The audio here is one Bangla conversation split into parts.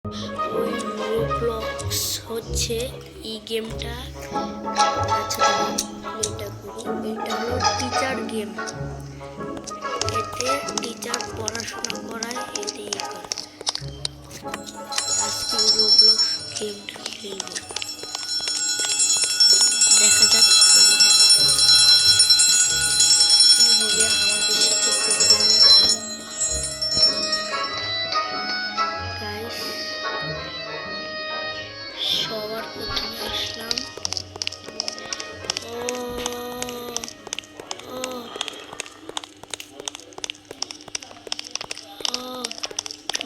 ওই রোবলক্স হচ্ছে এই গেমটা। আচ্ছা এটা করি, এটা হলো টিচার গেম। এতে টিচার পড়াশোনা করায়, এতে ইয়ে করে। আজকে রোবলক্স গেমটা খেলবো, দেখা যাক কি হবে আমাদের সাথে। প্রথমে গাইস সবার প্রথমে আসলাম। ও ও ও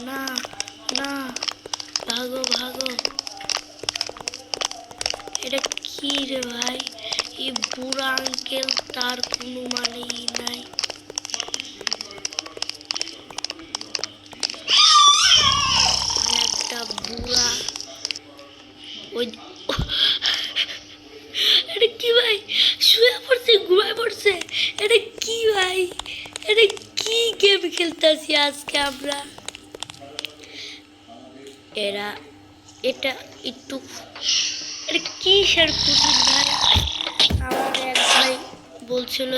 না না, ভাগো ভাগো। এটা কি রে ভাই, এই বুড়া আঙ্কেল, তার কোনো মানেই নাই। একটা বুড়া ওই এটা কি ভাই, শুয়ে পড়ছে, ঘুমায় পড়ছে। এটা কি ভাই, এটা কি গেম খেলতেছি আজকে আমরা। এরা এটা একটু, এটা কি স্যার কঠিন ভাই। আমার এক ভাই বলছিল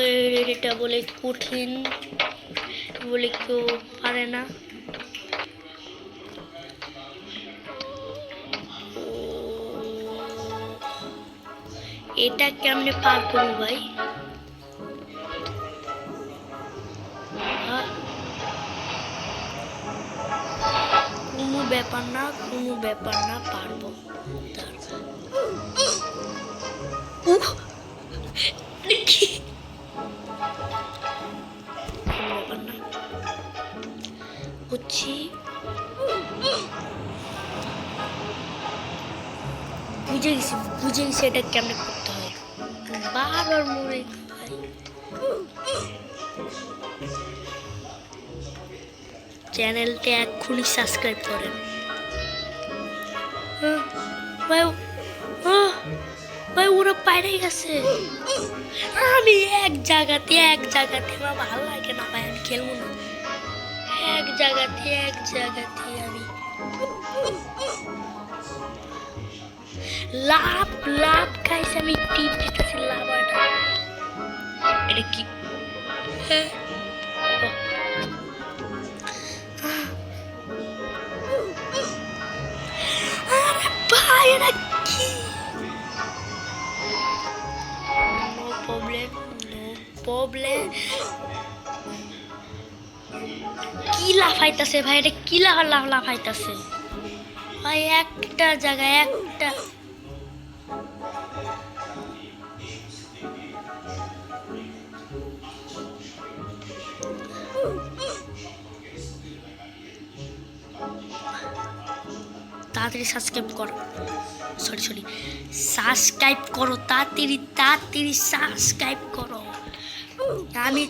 এটা বলে কঠিন, বলে কেউ পারে না। এটা কেমনে পার করবো ভাই? কোনো ব্যাপার না, কোনো ব্যাপার না, পারবো। বুঝছি, বুঝে গেছি, বুঝে গেছি এটা কেমনে করতে হয়। বারবার মরে ভাই। চ্যানেলটা এক্ষুনি সাবস্ক্রাইব করেন ভাই। ভাই ওরা বাইরে গেছে। আমি এক জায়গাতে আমার ভালো লাগে না ভাই, আমি খেলবো না। এক জায়গাতে আমি লাভ লাভ খাইছি, আমি টিপ দিতেছি লাভাটা। এটা কি ভাই, এটা কি? No problem, no problem. কি লাফাইতাছে ভাই, এটা কি লাফাইতাছে ভাই? একটা জায়গায় একটা তাড়াতাড়ি সাবস্ক্রাইব করো, সরি সাবস্ক্রাইব করো, তাড়াতাড়ি সাবস্ক্রাইব করো। আমি